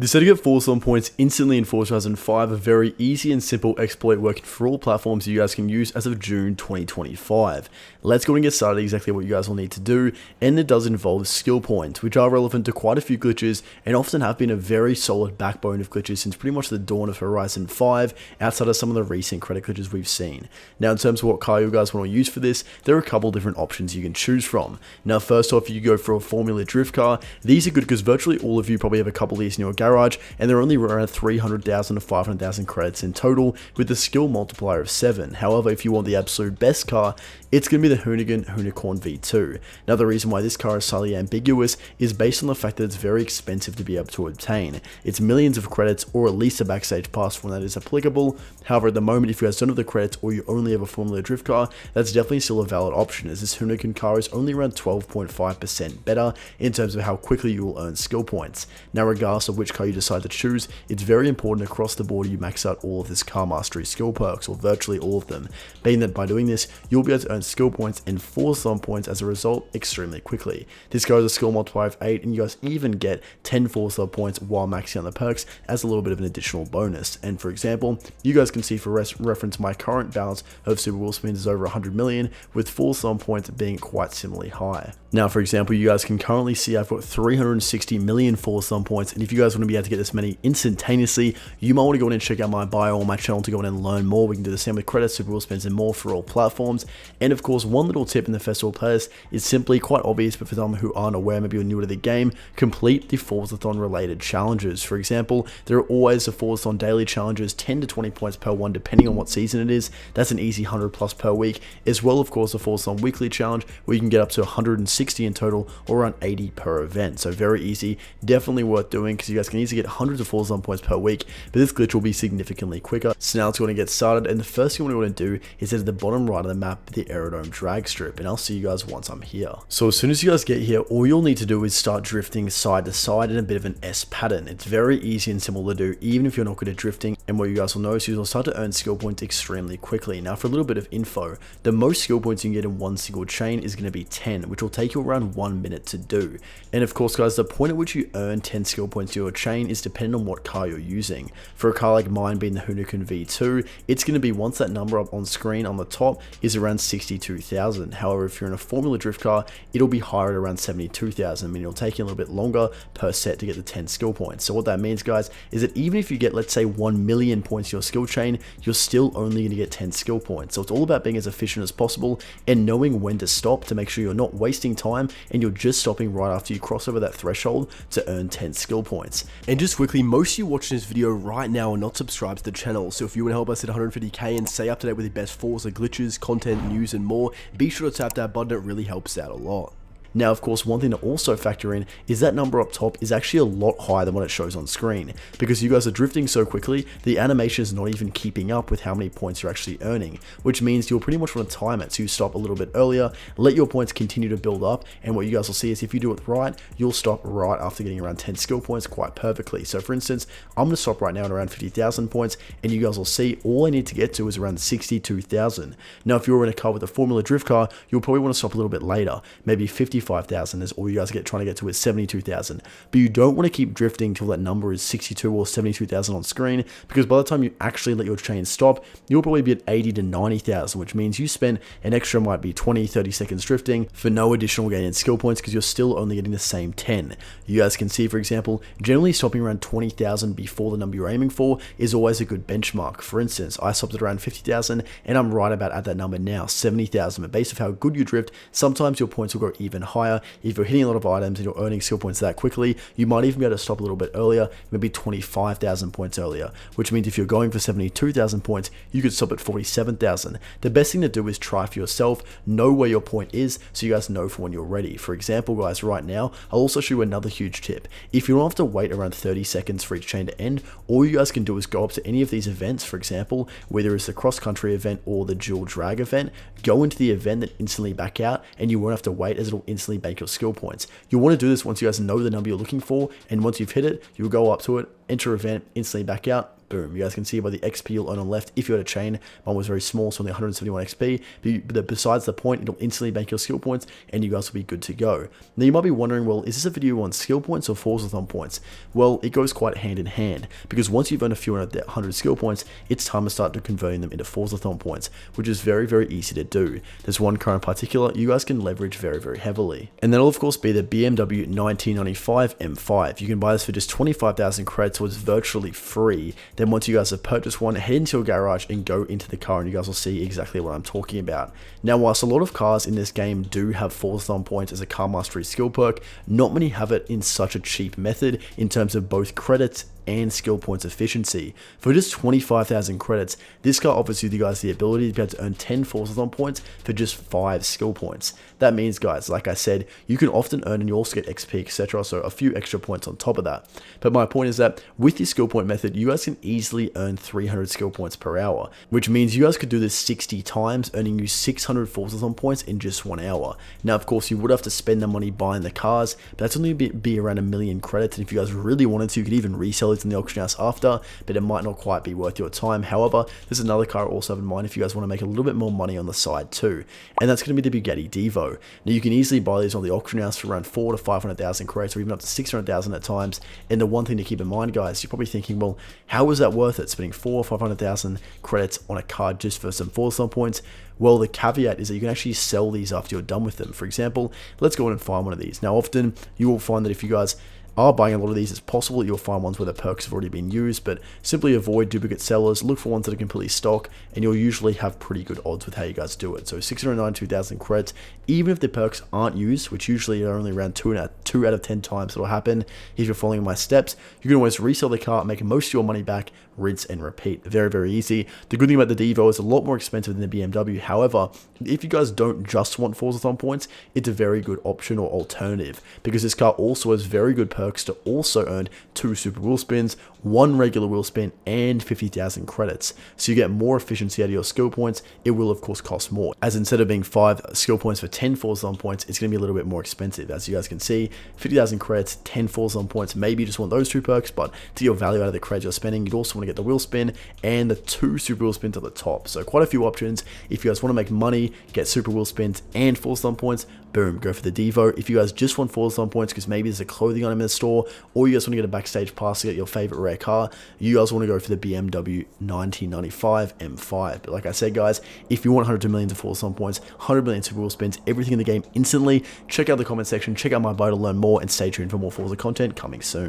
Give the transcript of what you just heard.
This way to get Forzathon points instantly in Forza Horizon 5, a very easy and simple exploit working for all platforms you guys can use as of June 2025. Let's go and get started exactly what you guys will need to do, and it does involve skill points, which are relevant to quite a few glitches and often have been a very solid backbone of glitches since pretty much the dawn of Horizon 5, outside of some of the recent credit glitches we've seen. Now in terms of what car you guys want to use for this, there are a couple different options you can choose from. Now first off, you go for a Formula Drift car. These are good because virtually all of you probably have a couple of these in your garage, and they're only around 300,000 to 500,000 credits in total with a skill multiplier of 7. However, if you want the absolute best car, it's going to be the Hoonigan Hoonicorn V2. Now the reason why this car is slightly ambiguous is based on the fact that it's very expensive to be able to obtain. It's millions of credits, or at least a backstage pass when that is applicable. However, at the moment, if you guys don't have the credits or you only have a Formula Drift car, that's definitely still a valid option, as this Hoonigan car is only around 12.5% better in terms of how quickly you will earn skill points. Now regardless of which car you decide to choose, it's very important across the board you max out all of this car mastery skill perks, or virtually all of them, being that by doing this, you'll be able to earn skill points and Forzathon points as a result extremely quickly. This car has a skill multiplier of 8, and you guys even get 10 Forzathon points while maxing out the perks as a little bit of an additional bonus. And for example, you guys can see for reference, my current balance of Super Wheel Spins is over 100 million, with Forzathon points being quite similarly high. Now for example, you guys can currently see I've got 360 million Forzathon points, and if you guys want to be able to get this many instantaneously, you might want to go in and check out my bio on my channel to go in and learn more. We can do the same with credits, Super Wheel Spins, and more for all platforms. And of course, one little tip in the festival playlist is simply quite obvious, but for some who aren't aware, maybe you're new to the game, complete the Forzathon related challenges. For example, there are always the Forzathon daily challenges, 10 to 20 points per one depending on what season it is. That's an easy 100 plus per week, as well of course the Forzathon weekly challenge where you can get up to 160 in total, or around 80 per event. So very easy, definitely worth doing, because you guys can easily get hundreds of Forzathon points per week, but this glitch will be significantly quicker. So now it's going to get started, and the first thing we want to do is head to the bottom right of the map, the aerodrome drag strip, and I'll see you guys once I'm here. So as soon as you guys get here, all you'll need to do is start drifting side to side in a bit of an S pattern. It's very easy and simple to do, even if you're not good at drifting, and what you guys will notice is you'll start to earn skill points extremely quickly. Now for a little bit of info, the most skill points you can get in one single chain is going to be 10, which will take you around 1 minute to do. And of course guys, the point at which you earn 10 skill points to your chain is dependent on what car you're using. For a car like mine being the Hoonigan V2, it's going to be, once that number up on screen on the top is around 62,000. However, if you're in a Formula Drift car, it'll be higher at around 72,000. I mean, it'll take you a little bit longer per set to get the 10 skill points. So what that means guys is that even if you get, let's say, 1 million points in your skill chain, you're still only going to get 10 skill points. So it's all about being as efficient as possible and knowing when to stop to make sure you're not wasting time and you're just stopping right after you cross over that threshold to earn 10 skill points. And just quickly, most of you watching this video right now are not subscribed to the channel, so if you want to help us at 150k and stay up to date with the best Forza glitches, content, news and more, be sure to tap that button. It really helps out a lot. Now, of course, one thing to also factor in is that number up top is actually a lot higher than what it shows on screen. Because you guys are drifting so quickly, the animation is not even keeping up with how many points you're actually earning, which means you'll pretty much want to time it. So you stop a little bit earlier, let your points continue to build up, and what you guys will see is if you do it right, you'll stop right after getting around 10 skill points quite perfectly. So for instance, I'm going to stop right now at around 50,000 points, and you guys will see all I need to get to is around 62,000. Now, if you're in a car with a Formula Drift car, you'll probably want to stop a little bit later, maybe 55,000 is all you guys trying to get to is 72,000. But you don't want to keep drifting till that number is 62 or 72,000 on screen, because by the time you actually let your chain stop, you'll probably be at 80 to 90,000, which means you spend an extra, might be 20-30 seconds drifting for no additional gain in skill points, because you're still only getting the same 10. You guys can see, for example, generally stopping around 20,000 before the number you're aiming for is always a good benchmark. For instance, I stopped at around 50,000 and I'm right about at that number now, 70,000. But based on how good you drift, sometimes your points will go even higher. If you're hitting a lot of items and you're earning skill points that quickly, you might even be able to stop a little bit earlier, maybe 25,000 points earlier, which means if you're going for 72,000 points, you could stop at 47,000. The best thing to do is try for yourself, know where your point is, so you guys know for when you're ready. For example, guys, right now, I'll also show you another huge tip. If you don't have to wait around 30 seconds for each chain to end, all you guys can do is go up to any of these events, for example, whether it's the cross-country event or the dual drag event, go into the event and instantly back out, and you won't have to wait, as it'll instantly bank your skill points. You'll want to do this once you guys know the number you're looking for, and once you've hit it, you'll go up to it, enter event, instantly back out, boom. You guys can see by the XP you'll earn on the left if you had a chain. Mine was very small, so only 171 XP. But besides the point, it'll instantly bank your skill points, and you guys will be good to go. Now you might be wondering, well, is this a video on skill points or Forzathon points? Well, it goes quite hand in hand, because once you've earned a few hundred skill points, it's time to start converting them into Forzathon points, which is very, very easy to do. There's one car in particular you guys can leverage very, very heavily. And that'll of course be the BMW 1995 M5. You can buy this for just 25,000 credits, so it's virtually free. Then once you guys have purchased one, head into your garage and go into the car, and you guys will see exactly what I'm talking about. Now, whilst a lot of cars in this game do have Forzathon points as a car mastery skill perk, not many have it in such a cheap method in terms of both credits and skill points efficiency. For just 25,000 credits, this car offers you guys the ability to be able to earn 10 Forzathon points for just 5 skill points. That means, guys, like I said, you can often earn and you also get XP, etc., so a few extra points on top of that. But my point is that with the skill point method, you guys can easily earn 300 skill points per hour, which means you guys could do this 60 times, earning you 600 Forzathon points in just 1 hour. Now, of course, you would have to spend the money buying the cars, but that's only be around 1 million credits, and if you guys really wanted to, you could even resell it in the auction house after, but it might not quite be worth your time. However, there's another car I also have in mind if you guys want to make a little bit more money on the side too, and that's going to be the Bugatti Devo. Now, you can easily buy these on the auction house for around 400 to 500,000 credits, or even up to 600,000 at times. And the one thing to keep in mind, guys, you're probably thinking, well, how is that worth it, spending 400,000 or 500,000 credits on a car just for some Forzathon points? Well, the caveat is that you can actually sell these after you're done with them. For example, let's go in and find one of these. Now, often you will find that if you guys are buying a lot of these, it's possible you'll find ones where the perks have already been used, but simply avoid duplicate sellers, look for ones that are completely stock, and you'll usually have pretty good odds with how you guys do it. So 692,000 credits, even if the perks aren't used, which usually are only around 2 out of 10 times it'll happen, if you're following my steps, you can always resell the car, make most of your money back, rinse and repeat. Very, very easy. The good thing about the Devo is a lot more expensive than the BMW. However, if you guys don't just want Forzathon points, it's a very good option or alternative, because this car also has very good perks to also earn 2 super wheel spins, 1 regular wheel spin, and 50,000 credits. So you get more efficiency out of your skill points. It will of course cost more, as instead of being 5 skill points for 10 Forzathon points, it's going to be a little bit more expensive. As you guys can see, 50,000 credits, 10 Forzathon points. Maybe you just want those 2 perks, but to get your value out of the credits you're spending, you'd also want to get the wheel spin and the 2 super wheel spins at the top. So quite a few options. If you guys want to make money, get super wheel spins and Forzathon points, boom, go for the Devo. If you guys just want Forzathon points because maybe there's a clothing item in the store, or you guys want to get a backstage pass to get your favorite rare car, you guys want to go for the BMW 1995 M5. But like I said, guys, if you want 100 million of Forzathon points, 100 million super wheel spins, everything in the game instantly, check out the comment section, check out my bio to learn more, and stay tuned for more Forza content coming soon.